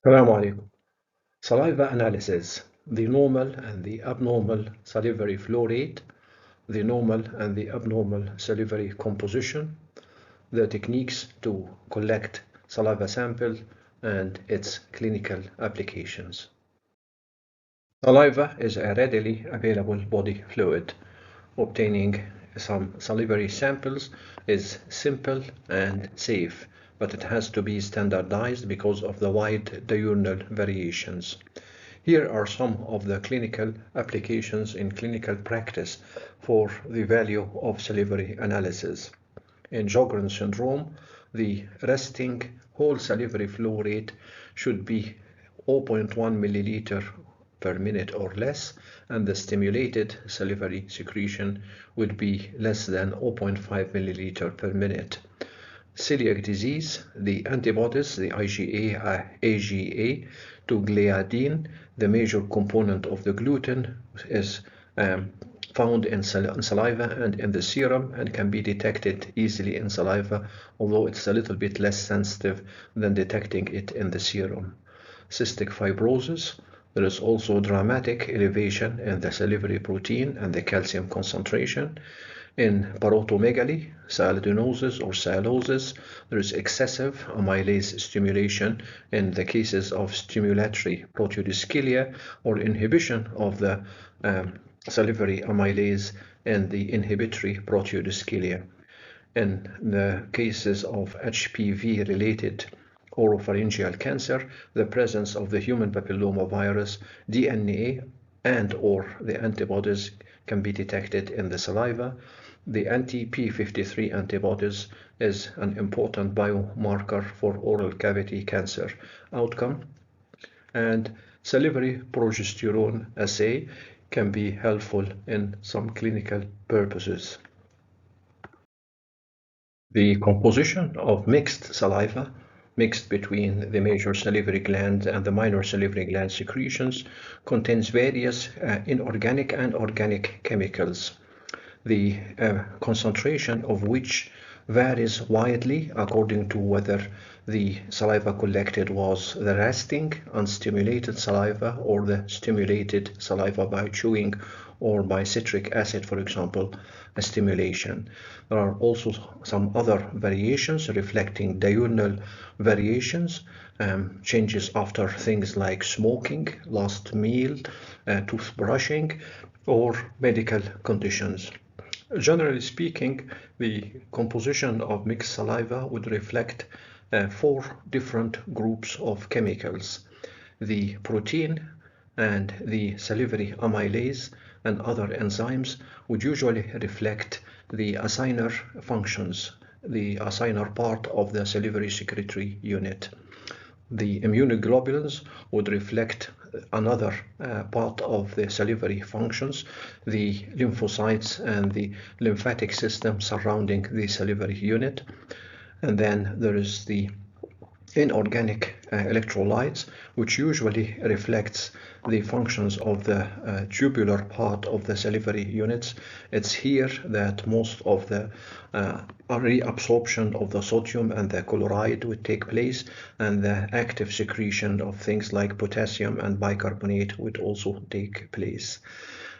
Assalamu alaikum. Saliva analysis, the normal and the abnormal salivary flow rate, the normal and the abnormal salivary composition, the techniques to collect saliva sample, and its clinical applications. Saliva is a readily available body fluid. Obtaining some salivary samples is simple and safe, but it has to be standardized because of the wide diurnal variations. Here are some of the clinical applications in clinical practice for the value of salivary analysis. In Sjogren syndrome, the resting whole salivary flow rate should be 0.1 milliliter per minute or less, and the stimulated salivary secretion would be less than 0.5 milliliter per minute. Celiac disease, the antibodies, the IgA, AGA to gliadin, the major component of the gluten, is found in saliva and in the serum and can be detected easily in saliva, although it's a little bit less sensitive than detecting it in the serum. Cystic fibrosis, there is also dramatic elevation in the salivary protein and the calcium concentration. In parotomegaly, sialidinosis or sialosis, there is excessive amylase stimulation in the cases of stimulatory proteodyscalia or inhibition of the salivary amylase in the inhibitory proteodyscalia. In the cases of HPV-related oropharyngeal cancer, the presence of the human papillomavirus DNA and/or the antibodies can be detected in the saliva. The anti-P53 antibodies is an important biomarker for oral cavity cancer outcome, and salivary progesterone assay can be helpful in some clinical purposes. The composition of mixed saliva, mixed between the major salivary gland and the minor salivary gland secretions, contains various inorganic and organic chemicals, the concentration of which varies widely according to whether the saliva collected was the resting, unstimulated saliva or the stimulated saliva by chewing or by citric acid, for example, a stimulation. There are also some other variations reflecting diurnal variations, changes after things like smoking, last meal, toothbrushing, or medical conditions. Generally speaking, the composition of mixed saliva would reflect 4 different groups of chemicals: the protein and the salivary amylase and other enzymes would usually reflect the assigner functions, the assigner part of the salivary secretory unit. The immunoglobulins would reflect another part of the salivary functions, the lymphocytes and the lymphatic system surrounding the salivary unit. And then there is the inorganic electrolytes, which usually reflects the functions of the tubular part of the salivary units. It's here that most of the reabsorption of the sodium and the chloride would take place, and the active secretion of things like potassium and bicarbonate would also take place.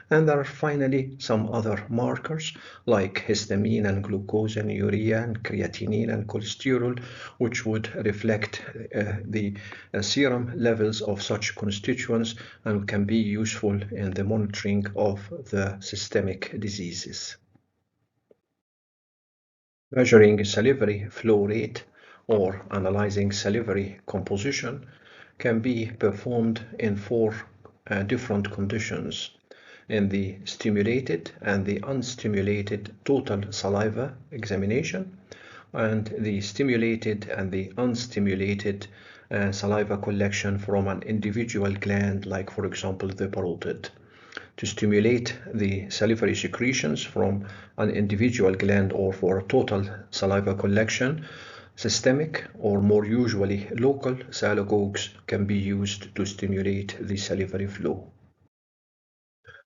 And there are finally some other markers like histamine and glucose and urea and creatinine and cholesterol, which would reflect the serum levels of such constituents and can be useful in the monitoring of the systemic diseases. Measuring salivary flow rate or analyzing salivary composition can be performed in 4 different conditions: in the stimulated and the unstimulated total saliva examination, and the stimulated and the unstimulated saliva collection from an individual gland, like for example the parotid. To stimulate the salivary secretions from an individual gland or for a total saliva collection, systemic or more usually local sialagogues can be used to stimulate the salivary flow.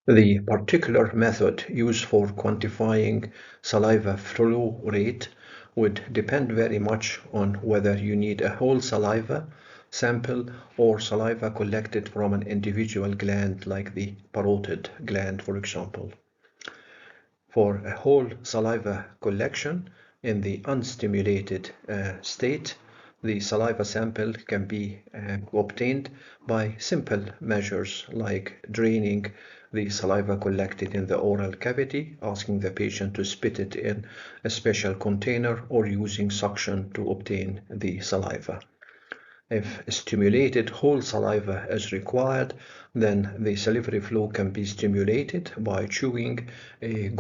The particular method used for quantifying saliva flow rate would depend very much on whether you need a whole saliva sample or saliva collected from an individual gland like the parotid gland, for example. For a whole saliva collection in the unstimulated state, the saliva sample can be obtained by simple measures like draining the saliva collected in the oral cavity, asking the patient to spit it in a special container, or using suction to obtain the saliva. If stimulated whole saliva is required, then the salivary flow can be stimulated by chewing a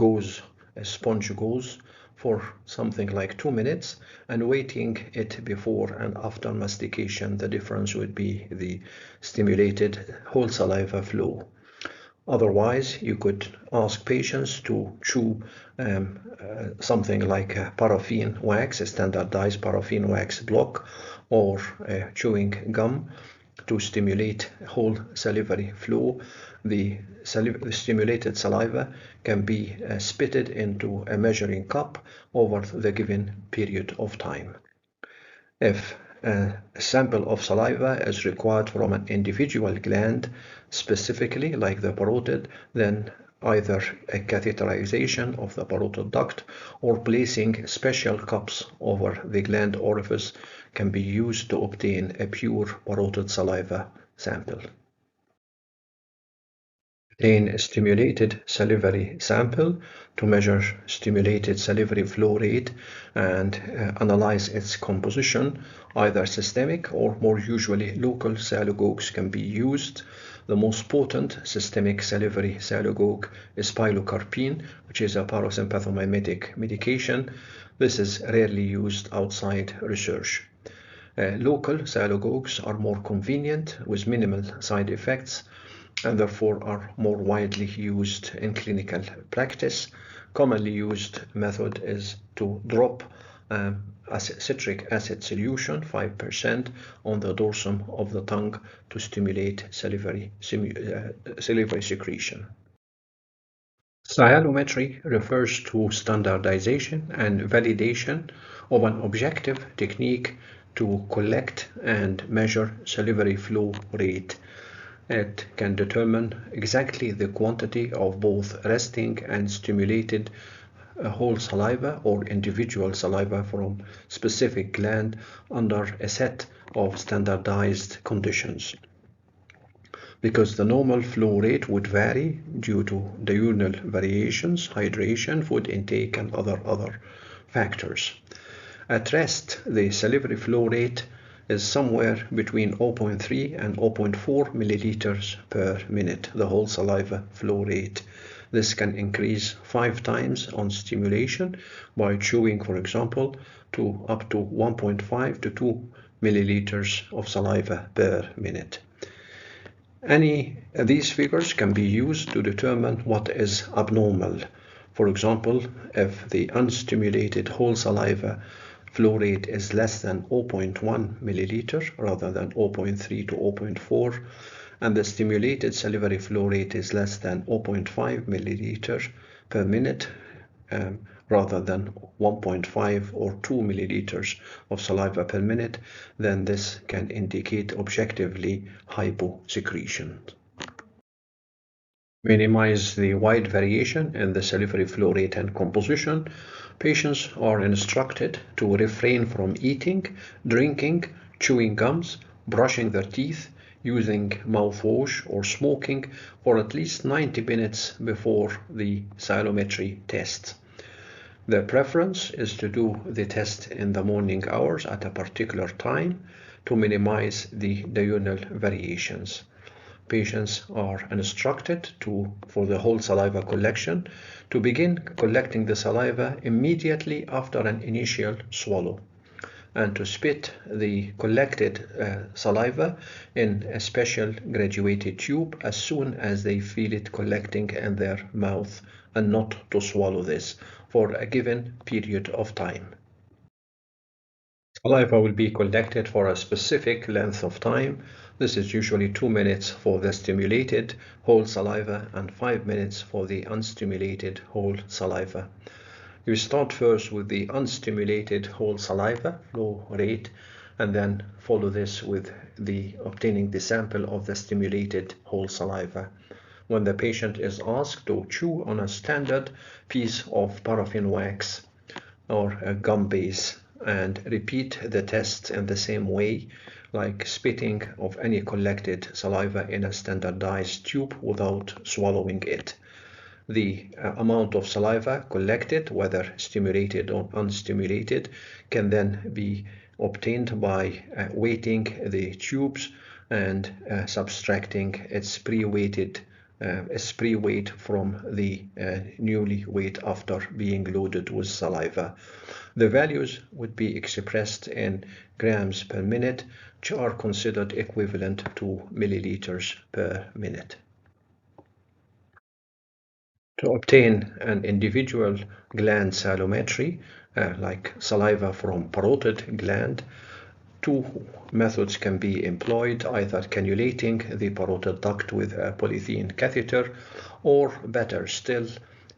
sponge gauze, for something like 2 minutes and weighting it before and after mastication. The difference would be the stimulated whole saliva flow. Otherwise, you could ask patients to chew something like a paraffin wax, a standardized paraffin wax block, or chewing gum to stimulate whole salivary flow. The stimulated saliva can be spitted into a measuring cup over the given period of time. If a sample of saliva is required from an individual gland, specifically like the parotid, then either a catheterization of the parotid duct or placing special cups over the gland orifice can be used to obtain a pure parotid saliva sample. Obtain a stimulated salivary sample to measure stimulated salivary flow rate and analyze its composition. Either systemic or more usually local sialagogues can be used. The most potent systemic salivary sialagogue is pilocarpine, which is a parasympathomimetic medication. This is rarely used outside research. Local sialagogues are more convenient with minimal side effects and therefore are more widely used in clinical practice. Commonly used method is to drop citric acid solution 5% on the dorsum of the tongue to stimulate salivary secretion. Sialometry refers to standardization and validation of an objective technique to collect and measure salivary flow rate. It can determine exactly the quantity of both resting and stimulated whole saliva or individual saliva from specific gland under a set of standardized conditions. Because the normal flow rate would vary due to diurnal variations, hydration, food intake, and other factors. At rest, the salivary flow rate is somewhere between 0.3 and 0.4 milliliters per minute, the whole saliva flow rate. This can increase 5 times on stimulation by chewing, for example, to up to 1.5 to 2 milliliters of saliva per minute. These figures can be used to determine what is abnormal. For example, if the unstimulated whole saliva flow rate is less than 0.1 milliliter rather than 0.3 to 0.4, and the stimulated salivary flow rate is less than 0.5 milliliter per minute rather than 1.5 or 2 milliliters of saliva per minute, then this can indicate objectively hyposecretion. Minimize the wide variation in the salivary flow rate and composition. Patients are instructed to refrain from eating, drinking, chewing gums, brushing their teeth, using mouthwash, or smoking for at least 90 minutes before the sialometry test. The preference is to do the test in the morning hours at a particular time to minimize the diurnal variations. Patients are instructed for the whole saliva collection, to begin collecting the saliva immediately after an initial swallow, and to spit the collected saliva in a special graduated tube as soon as they feel it collecting in their mouth, and not to swallow this for a given period of time. Saliva will be collected for a specific length of time. This is usually 2 minutes for the stimulated whole saliva and 5 minutes for the unstimulated whole saliva. You start first with the unstimulated whole saliva flow rate and then follow this with obtaining the sample of the stimulated whole saliva. When the patient is asked to chew on a standard piece of paraffin wax or a gum base and repeat the tests in the same way, like spitting of any collected saliva in a standardized tube without swallowing it. The amount of saliva collected, whether stimulated or unstimulated, can then be obtained by weighting the tubes and subtracting its pre-weight from the newly weight after being loaded with saliva. The values would be expressed in grams per minute, which are considered equivalent to milliliters per minute. To obtain an individual gland sialometry, like saliva from parotid gland, two methods can be employed, either cannulating the parotid duct with a polythene catheter, or better still,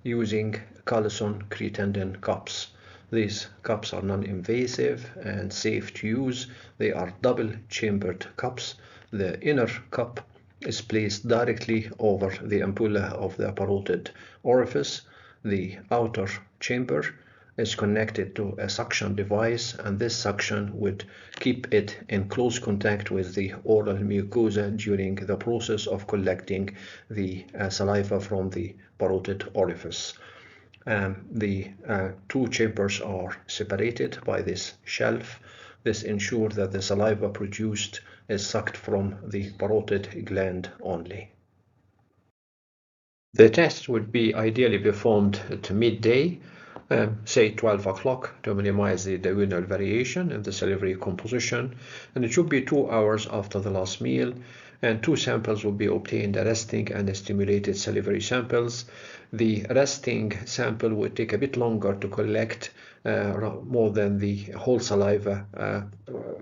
using Carlson Crittenden cups. These cups are non-invasive and safe to use. They are double-chambered cups. The inner cup is placed directly over the ampulla of the parotid orifice. The outer chamber is connected to a suction device, and this suction would keep it in close contact with the oral mucosa during the process of collecting the saliva from the parotid orifice. The two chambers are separated by this shelf. This ensures that the saliva produced is sucked from the parotid gland only. The test would be ideally performed at midday, say 12 o'clock, to minimize the diurnal variation in the salivary composition, and it should be 2 hours after the last meal, and two samples will be obtained, a resting and a stimulated salivary samples. The resting sample would take a bit longer to collect, more than the whole saliva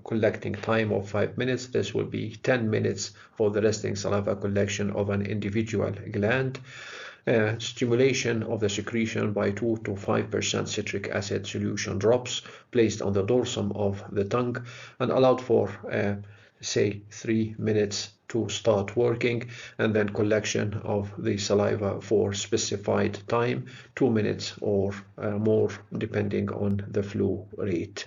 collecting time of 5 minutes. This will be 10 minutes for the resting saliva collection of an individual gland. Stimulation of the secretion by 2 to 5% citric acid solution drops placed on the dorsum of the tongue and allowed for say 3 minutes to start working, and then collection of the saliva for specified time, 2 minutes or more, depending on the flow rate.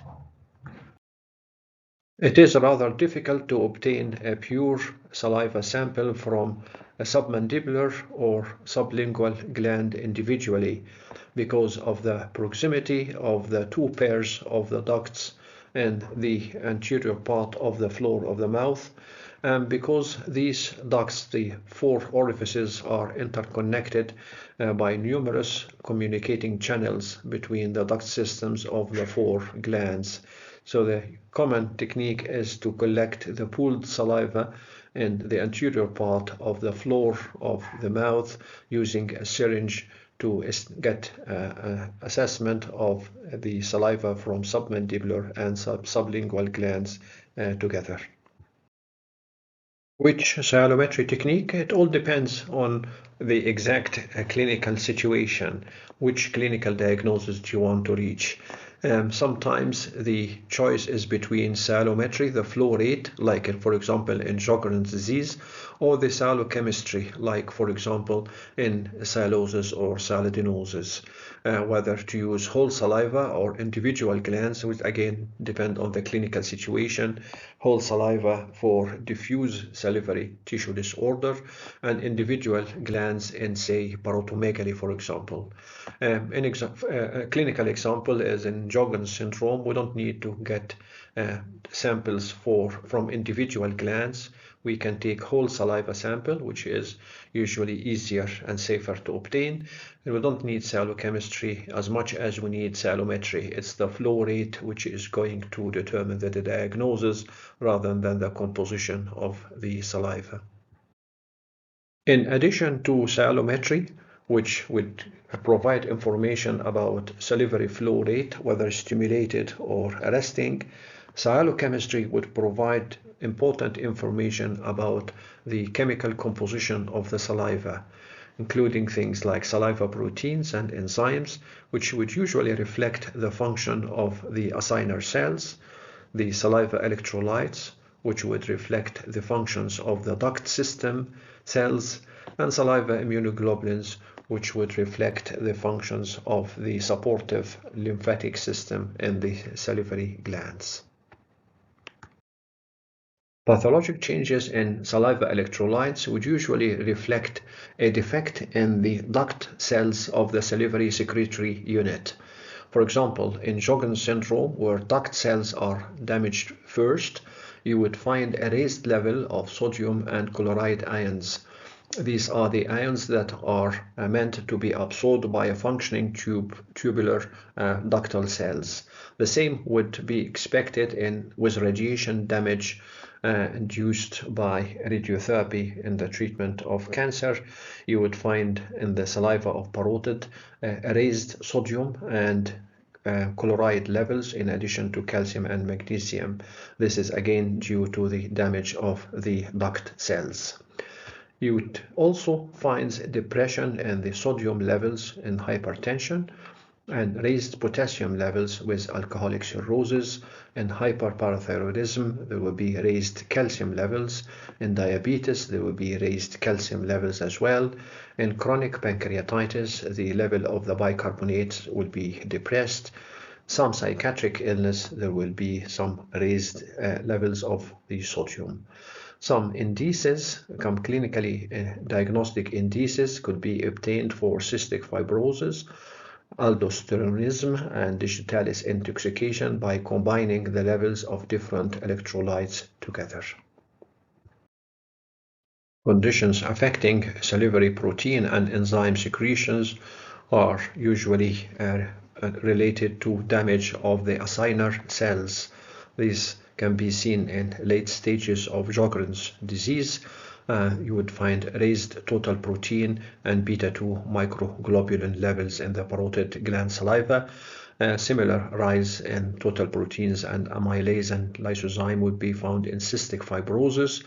It is rather difficult to obtain a pure saliva sample from a submandibular or sublingual gland individually because of the proximity of the two pairs of the ducts and the anterior part of the floor of the mouth, and because these ducts, the four orifices, are interconnected by numerous communicating channels between the duct systems of the four glands. So the common technique is to collect the pooled saliva in the anterior part of the floor of the mouth using a syringe to get assessment of the saliva from submandibular and sublingual glands together. Which sialometry technique? It all depends on the exact clinical situation, which clinical diagnosis do you want to reach. Sometimes the choice is between sialometry, the flow rate, like for example in Sjogren's disease, or the sialochemistry, like for example in sialosis or sialadenosis. Whether to use whole saliva or individual glands would again depend on the clinical situation. Whole saliva for diffuse salivary tissue disorder, and individual glands in, say, parotomegaly, for example. A clinical example is in Sjogren's syndrome. We don't need to get samples from individual glands. We can take whole saliva sample, which is usually easier and safer to obtain. And we don't need sialochemistry as much as we need sialometry. It's the flow rate which is going to determine the diagnosis rather than the composition of the saliva. In addition to sialometry, which would provide information about salivary flow rate, whether stimulated or resting, sialochemistry would provide important information about the chemical composition of the saliva, including things like saliva proteins and enzymes, which would usually reflect the function of the acinar cells, the saliva electrolytes, which would reflect the functions of the duct system cells, and saliva immunoglobulins, which would reflect the functions of the supportive lymphatic system in the salivary glands. Pathologic changes in saliva electrolytes would usually reflect a defect in the duct cells of the salivary secretory unit. For example, in Sjogren's syndrome, where duct cells are damaged first, you would find a raised level of sodium and chloride ions. These are the ions that are meant to be absorbed by a functioning tubular ductal cells. The same would be expected with radiation damage induced by radiotherapy in the treatment of cancer. You would find in the saliva of parotid raised sodium and chloride levels in addition to calcium and magnesium. This is again due to the damage of the duct cells. You would also find depression in the sodium levels in hypertension and raised potassium levels with alcoholic cirrhosis. In hyperparathyroidism, there will be raised calcium levels. In diabetes, there will be raised calcium levels as well. In chronic pancreatitis, the level of the bicarbonate will be depressed. Some psychiatric illness, there will be some raised levels of the sodium. Some indices, clinically diagnostic indices, could be obtained for cystic fibrosis, aldosteronism, and digitalis intoxication by combining the levels of different electrolytes together. Conditions affecting salivary protein and enzyme secretions are usually related to damage of the acinar cells. These can be seen in late stages of Sjogren's disease. You would find raised total protein and beta-2 microglobulin levels in the parotid gland saliva. Similar rise in total proteins and amylase and lysozyme would be found in cystic fibrosis.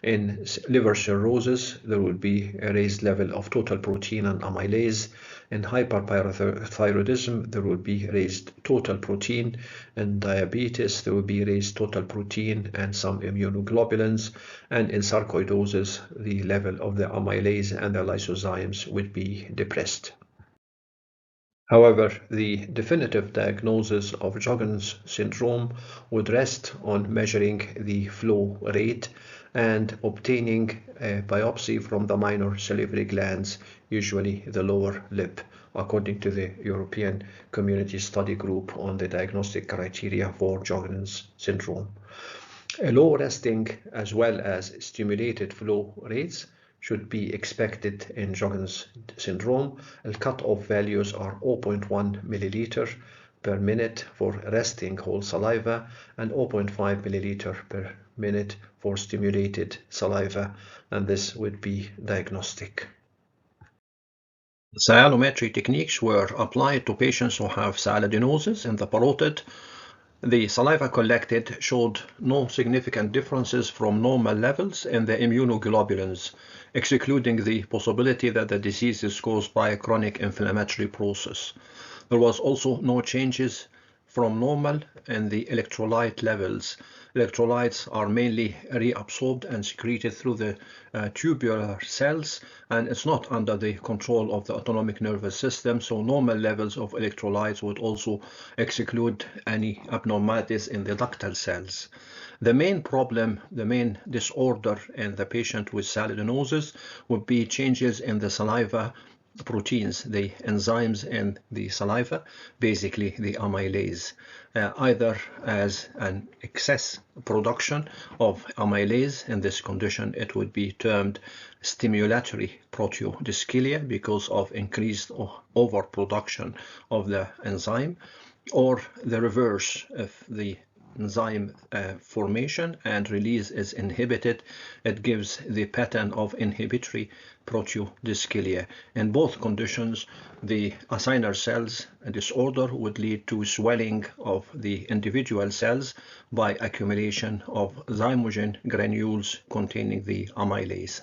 In liver cirrhosis, there will be a raised level of total protein and amylase. In hyperparathyroidism, there will be raised total protein. In diabetes, there will be raised total protein and some immunoglobulins. And in sarcoidosis, the level of the amylase and the lysozymes would be depressed. However, the definitive diagnosis of Sjogren's syndrome would rest on measuring the flow rate and obtaining a biopsy from the minor salivary glands, usually the lower lip, according to the European Community Study Group on the diagnostic criteria for Sjogren's syndrome. A low resting as well as stimulated flow rates should be expected in Sjogren's syndrome. Cut-off values are 0.1 milliliter per minute for resting whole saliva and 0.5 milliliter per minute for stimulated saliva, and this would be diagnostic. Sialometry techniques were applied to patients who have sialadenosis in the parotid. The saliva collected showed no significant differences from normal levels in the immunoglobulins, excluding the possibility that the disease is caused by a chronic inflammatory process. There was also no changes from normal in the electrolyte levels. Electrolytes are mainly reabsorbed and secreted through the tubular cells, and it's not under the control of the autonomic nervous system, so normal levels of electrolytes would also exclude any abnormalities in the ductal cells. The main problem, the main disorder in the patient with sialadenosis would be changes in the saliva proteins, the enzymes in the saliva, basically the amylase, either as an excess production of amylase. In this condition, it would be termed stimulatory proteodyschilia because of increased overproduction of the enzyme, or the reverse, if the enzyme formation and release is inhibited, it gives the pattern of inhibitory proteodyschilia. In both conditions, the acinar cells disorder would lead to swelling of the individual cells by accumulation of zymogen granules containing the amylase.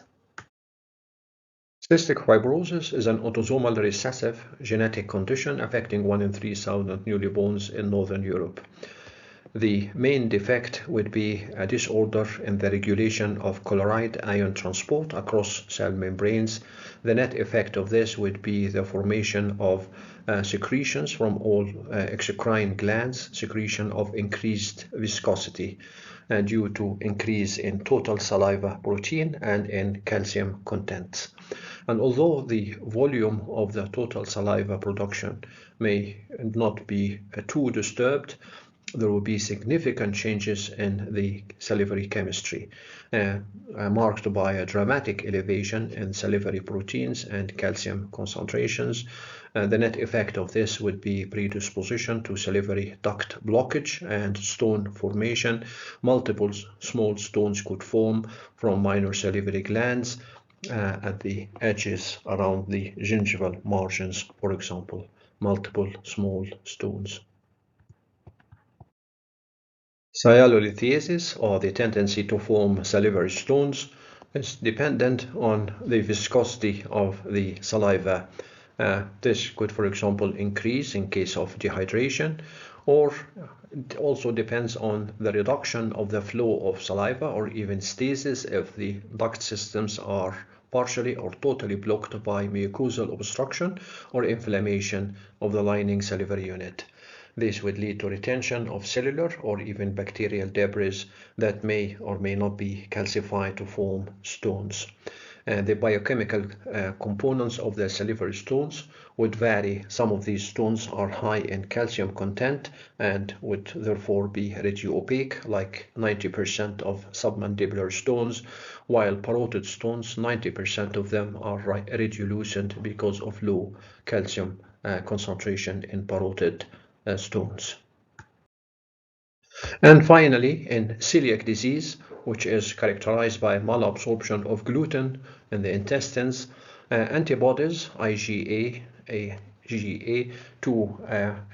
Cystic fibrosis is an autosomal recessive genetic condition affecting 1 in 3,000 newly borns in Northern Europe. The main defect would be a disorder in the regulation of chloride ion transport across cell membranes. The net effect of this would be the formation of secretions from all exocrine glands, secretion of increased viscosity due to increase in total saliva protein and in calcium content. And although the volume of the total saliva production may not be too disturbed, there will be significant changes in the salivary chemistry, marked by a dramatic elevation in salivary proteins and calcium concentrations. The net effect of this would be predisposition to salivary duct blockage and stone formation. Multiple small stones could form from minor salivary glands at the edges around the gingival margins, for example, multiple small stones. Sialolithiasis, or the tendency to form salivary stones, is dependent on the viscosity of the saliva. This could, for example, increase in case of dehydration, or it also depends on the reduction of the flow of saliva, or even stasis if the duct systems are partially or totally blocked by mucosal obstruction or inflammation of the lining salivary unit. This would lead to retention of cellular or even bacterial debris that may or may not be calcified to form stones. The biochemical components of the salivary stones would vary. Some of these stones are high in calcium content and would therefore be radiopaque, like 90% of submandibular stones, while parotid stones, 90% of them are radiolucent because of low calcium concentration in parotid stones. And finally, in celiac disease, which is characterized by malabsorption of gluten in the intestines, antibodies, IgA, to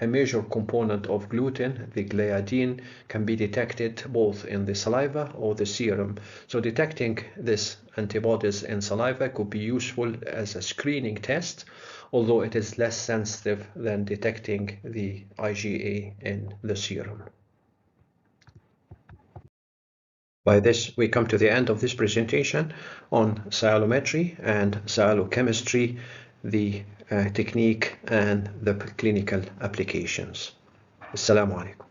a major component of gluten, the gliadin, can be detected both in the saliva or the serum. So detecting these antibodies in saliva could be useful as a screening test, although it is less sensitive than detecting the IgA in the serum. By this, we come to the end of this presentation on sialometry and sialochemistry, the technique and the clinical applications. Assalamu alaikum.